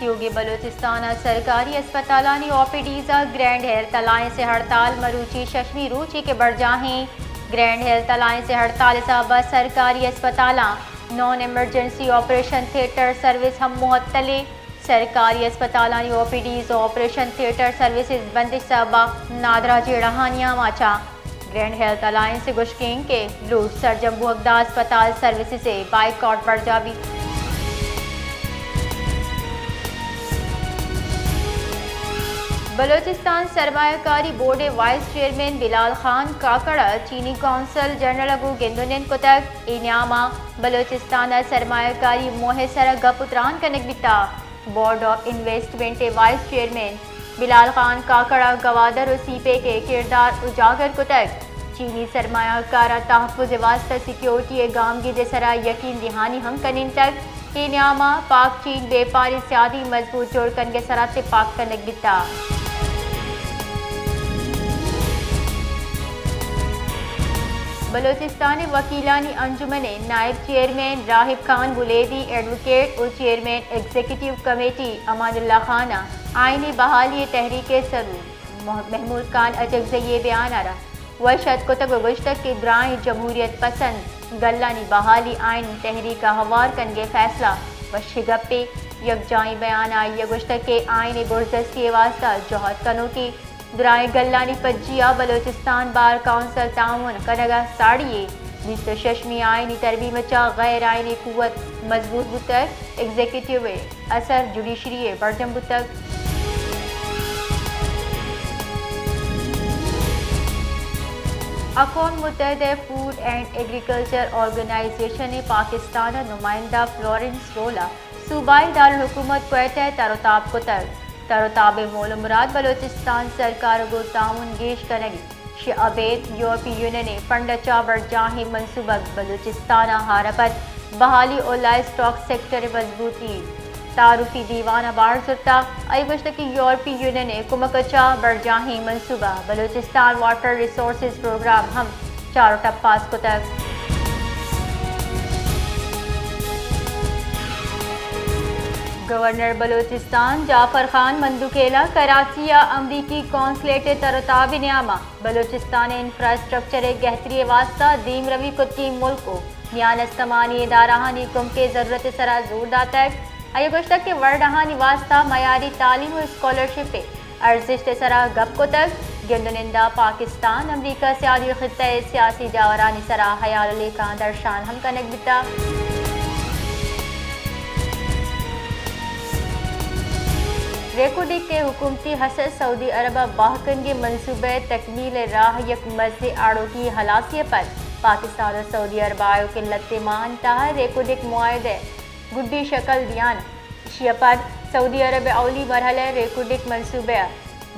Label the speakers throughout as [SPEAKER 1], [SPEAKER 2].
[SPEAKER 1] योगी बलूचिस्तान सरकारी अस्पतालानी OPDs grand health alliance से हड़ताल मरूची शशमी रूची के बढ़ जाएं। ग्रैंड हेल्थ अलायंस से हड़ताल साहब सरकारी अस्पताल non emergency operation theatre service हम मुअत्तले। सरकारी अस्पतालानी ओपीडीज़ ऑपरेशन थिएटर सर्विसेज बंदिश साहबा नादरा जेड़हानिया माचा। ग्रैंड हेल्थ अलायंस से गुशकिंग के लूट सरजम बुहगदा अस्पताल सर्विस से बाइकआउट बढ़ जाबी। बलूचिस्तान सरमायाकारी board vice chairman Bilal Khan काकड़ा चीनी कौंसल जनरल अगू गेंदुनियन कुतक इनामा बलूचिस्तान सरमायाकारी मोहसर गपुत्रान कनक बिता। Board of investment vice chairman Bilal Khan काकड़ा गवादर और सीपे के किरदार उजागर कुतक चीनी सरमायाकारा तहफ़्फ़ुज़ वास्ता सिक्योरिटी गामगी जसरा यकीन दहानी हम कनिन तक इनामा पाक चीन व्यापारी सियादी मजबूत जोड़ कन के सराते पाक कनक बिता। बलूचिस्तान वकीलानी अंजुमन नायब चेयरमैन राहिब खान बुलेदी एडवोकेट और चेयरमैन एग्जीक्यूटिव कमेटी अमानुल्लाह खाना आईनी बहाली तहरीक सरूर महमूद खान अजगज़ ये बयान आ रहा वशत कुतब गुश्तक के ब्राई जमहूरियत पसंद गल्लानी बहाली आइन तहरीक हवार कनगे फैसला व शिगप्पे यकजाई बयान आई ये गुश्तक के आइन गुरदस्ती वास्ता जौहद कनो की दुराई गल्लानी पज्जिया बलूचिस्तान बार काउंसिल ताउन कनगा साड़िए मिस्टर शशमी आइनी तरमीम चा गैर आइनी कुवत मजबूत बुतक एग्जीक्यूटिव असर जुडिशरी बर्जम बुतक। अक़वाम मुत्तहिदा food and agriculture organization Pakistan नुमाइंदा फ्लोरेंस रोला सूबाई दारुल हुकूमत क्वेटा तरोताब कुतक तरोताब मोल मुराद बलूचिस्तान सरकार गो ताउन गेश कनगी शे अबेद यूरोपी यूनियन फंड चाबर जाही मनसूबक बलूचिस्तान हारपत बहाली और लाइव स्टॉक सेक्टर मजबूती तारुफी दीवाना बार सुरता अयुगश्त की यूरोपी यूनियन कुमकचा बरजाही मनसूबा बलूचिस्तान वाटर रिसोर्सेज प्रोग्राम हम चारों टप्पास को तक। गवर्नर बलूचिस्तान जाफर खान मंदुकेला कराची या अमरीकी कौंसलेट तरताब न्यामा बलूचिस्तान इंफ्रास्ट्रक्चर गहतरी वास्ता दीम रवि कुत्ती मुल्क को न्यानस्तमानी इदाराहानी कुम के ज़रूरत सरा जोर दाता अयुगश्त के वर्डहानी वास्ता मयारी तालीम और स्कॉलरशिप अर्जिश सरा गप को तक गिंदनिंदा पाकिस्तान अमरीका सियादी खित्ते सियासी जावरानी सरा हयाल का दर्शान हम कनक बिता। रेकोडिक के हुकूमती हसद सऊदी अरब बाहकन के मनसूबे तकमील राह यक मज़े आड़ो की हलासियत पर पाकिस्तान और सऊदी अरब आयो के लत्ते मान तहा रेकोडिक मुआहदे गुड्डी शक्ल दियान शिया पर सऊदी अरब अवली मरहले रेकोडिक मनसूबे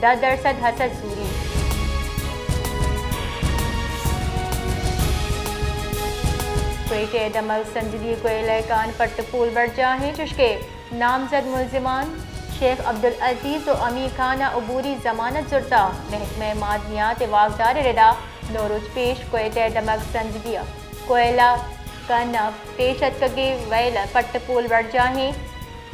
[SPEAKER 1] 10% हसद सूरी कोयटे दमल संजदी कोयले कान पट्टपूल बढ़ जाए चुशके नामजद मुलजिमान शेख अब्दुल अजीज़ और अमीर खान अबूरी जमानत जुर्ता महकमे मादनियात वागदार रिदा नोरुज पेश कोयटे दमक संजदिया कोयला कन पेशत कगे वैल पट्टपोल बढ़ जाए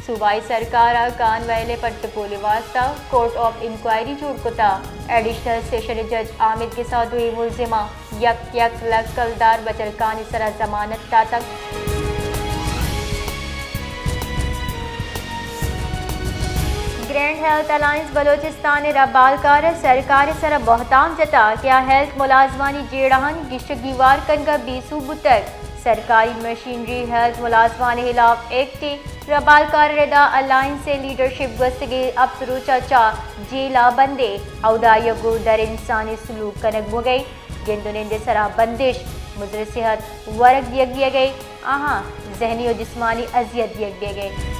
[SPEAKER 1] सूबाई सरकार कान वैले पट्टपोल वास्ता कोर्ट ऑफ इंक्वायरी जोड़ कुता एडिशनल सेशन जज आमिद के साथ हुई मुलजिमा यक लकलदार बचल कानी सरा जमानत तक। ग्रैंड हेल्थ अलायंस बलूचिस्तान रबालकार सरकार सर बहताम जता क्या हेल्थ मुलाजमानी जेड़ान गिशगीवार कनगा बीसू बुतक सरकारी मशीनरी हेल्थ मुलाजमान खिलाफ एक्ट रबालकार रदा अलायंस से लीडरशिप गस्तगे अफसरू चाचा जेला बंदे अवदायगो दर इंसानी सलूक कनक मुगई गेंदुनिंदे सरा बंदिश मुजर सेहत वर्ग दिया गई आहा जहनी और जिस्मानी अजियत दिया गई।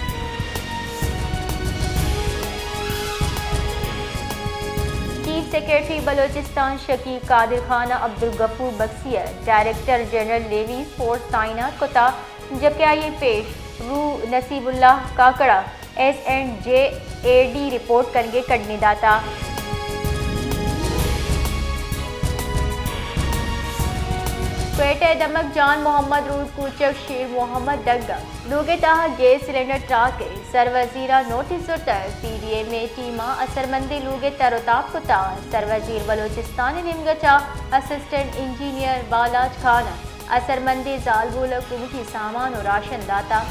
[SPEAKER 1] चीफ सेक्रेटरी बलूचिस्तान शकीब कादिर खान अब्दुल गफूर बक्सिया डायरेक्टर जनरल नेवी फोर्स तैनात कोता जबकि आइए पेश रू नसीबुल्लाह काकड़ा SNJAD रिपोर्ट करके कड़नी दाता। کوئٹہ دمک جان محمد رود کوچک شیر محمد دگا لوگے تاہ گیس سلنڈر ٹراک سروزیرہ نوٹس ارتر پی ڈی اے میں ٹیما اثرمندی لوگے تروتاب کتا سروزیر بلوچستان نمگچا اسسٹنٹ انجینئر بالاج خان اثرمندی زالبول حکومتی سامان و راشن داتا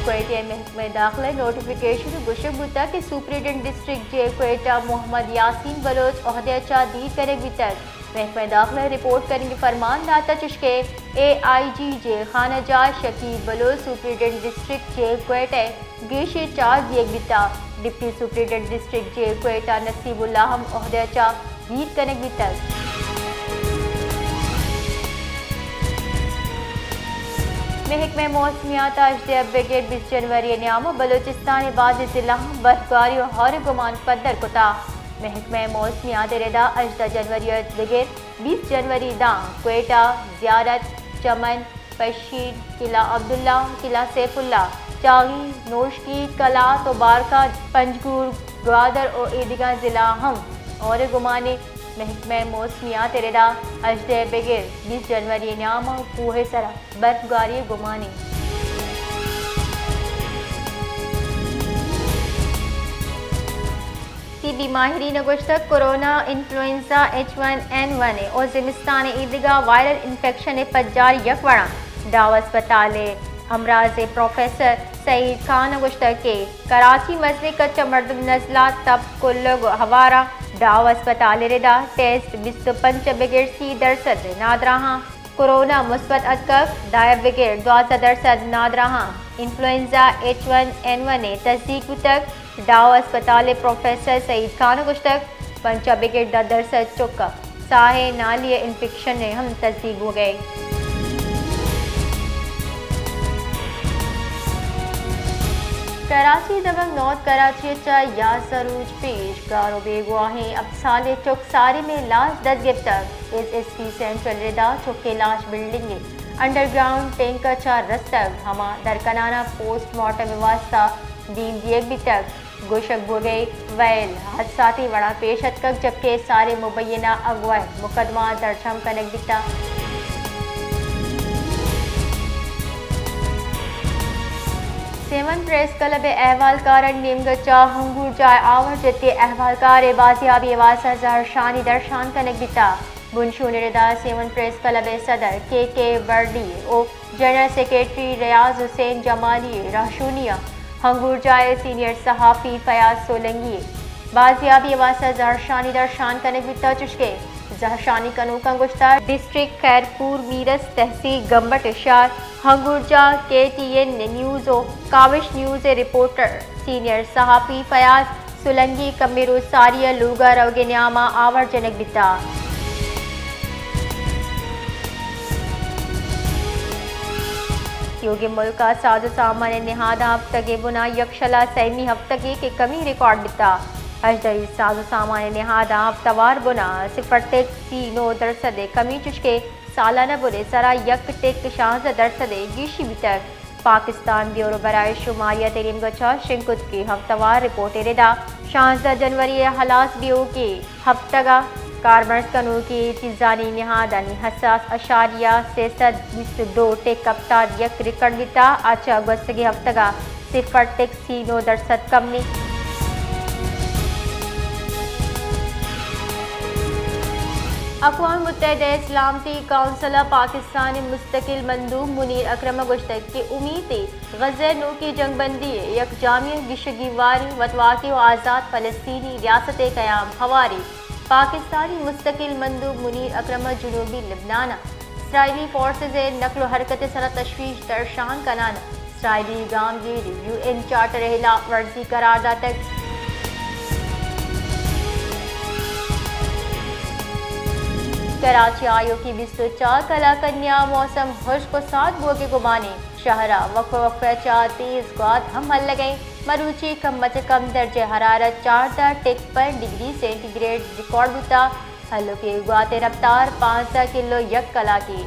[SPEAKER 1] کوئٹہ محکمہ داخلہ نوٹیفیکیشن گشک بتا کہ سپرنٹنڈنٹ ڈسٹرکٹ جے کوئٹہ محمد یاسین بلوچ عہدہ چا دید کرے بھی تک محکمہ داخلہ رپورٹ کرنے کے فرمان داتا چشکے اے آئی جی جے خانہ جات شکیب بلوچ سپرنٹنڈنٹ ڈسٹرکٹ جے کوئٹہ گیشے چارج دیگ بتا ڈپٹی سپرنٹنڈنٹ ڈسٹرکٹ جے کوئٹہ نصیب اللہ ہم عہدہ چا دید کرنے بھی تک محکمہ موسمیات اجدہ بگیٹ 20 جنوری نیام بلوچستان بعض ضلع برفباری و ہور گمان پدر کتا محکمہ موسمیات ردا اجدہ جنوری بگیٹ 20 جنوری دان کوئٹہ زیارت چمن پشین قلعہ عبداللہ قلعہ سیف اللہ چاغی نوشکی کلا تو بارکا پنجگور گوادر اور عیدگاہ ضلع ہم اور گمانے محکمہ موسمیات ردا اجدہ بگیر 20 جنوری نیام کوہ سرا برفگاری گمانی طبی ماہرین گشتک کورونا انفلوئنزا H1N1 اور زمستان عیدگاہ وائرل انفیکشن پجار یک وڑا ڈاو اسپتال امراض پروفیسر سعید خان گشتک کے کراچی مسئلے کچھ مردم نزلہ تب کلگ ہوارا ڈاو اسپتال ردا ٹیسٹ 25% نادرہاں کورونا مثبت اتکک دائر بگیڑ 12% نادرہاں انفلوئنزا H1N1 تصدیق تک ڈاو اسپتال پروفیسر سعید خان گشتک 5% چکا ساہے نالی انفیکشن نے ہم تصدیق ہو گئے کراچی دبنگ نارتھ کراچی چا یا سروج پیش گارو بے گواہیں اب سالے چک سارے میں لاش دست گرفتک ایس ایس پی سینٹرل ردا چکے لاش بلڈنگ انڈر گراؤنڈ ٹینک چا رستک ہما درکنانہ پوسٹ مارٹم واسطہ دین دیگ بھی تک گوشک بو گئے ویل حادثاتی وڑا پیش اتکک جبکہ سارے مبینہ اغوائے مقدمہ درچم کنک دیتا سیون پریس کلب احوالکارن نیمگچا ہنگور جائے آور جتے احوالکار بازیابی واسہ زہر شانی درشان کنک بیتا بنشون ردا سیون پریس کلب صدر کے ورڈی او جنرل سیکریٹری ریاض حسین جمالی رہشونیہ ہنگور جائے سینئر صحافی فیاض سولنگی بازیابی واسہ زہر شانی درشان کنک بیتا چشکے زہرشانی کنوکا گشتہ ڈسٹرکٹ خیرپور میرس تحصیل گمبٹ اشار ہنگورجا KTN نیوز و کاوش نیوز رپورٹر سینئر صحافی فیاض سولنگی کمیرو ساریہ لوگا روگے نیاما آور جنک بیتا یوگی ملکہ ساز و سامان نہادہ ہفتگی بنا یکشلا سیمی ہفتگی کے کمی ریکارڈ بیتا اجدری ساز و سامان نہادہ ہفتوار بنا 0.39% کمی چشکے سالانہ بنے سرا 1.16% گیشی بھی تک پاکستان بیورو برائے شماریہ تریم گچا شنکت کی ہفتوار رپورٹ ردا 16 جنوری حلاس بیو کی ہفتگا کاربرز کنو کی تیزانی نہادانی حساس اشاریہ 622 ٹیک ہفتاد یک ریکارڈ بیتا آچا گوستگی ہفتگا 0.39% کم نے اقوام متحدہ سلامتی کونسل پاکستان مستقل مندوب منیر اکرم گشتک کی امید غزہ نو کی جنگ بندی یک جامع گشگیواری وطواقی و آزاد فلسطینی ریاست قیام ہواری پاکستانی مستقل مندوب منیر اکرم جنوبی لبنان اسرائیلی فورسز نقل و حرکت سر تشویش درشان کنان اسرائیلی گام گیری UN چارٹر خلاف ورزی قرار داتک کراچی آیو کی 24 کلا کنیا موسم خشک و ساتھ بو کے گمانے شہرہ وقفہ چا تیز گواد ہم ہل لگیں مروچی کم از کم درجہ حرارت 4.53 ڈگری سینٹی گریڈ ریکارڈ ہوتا ہلو کے گوات رفتار 5 کلو یک کلا کی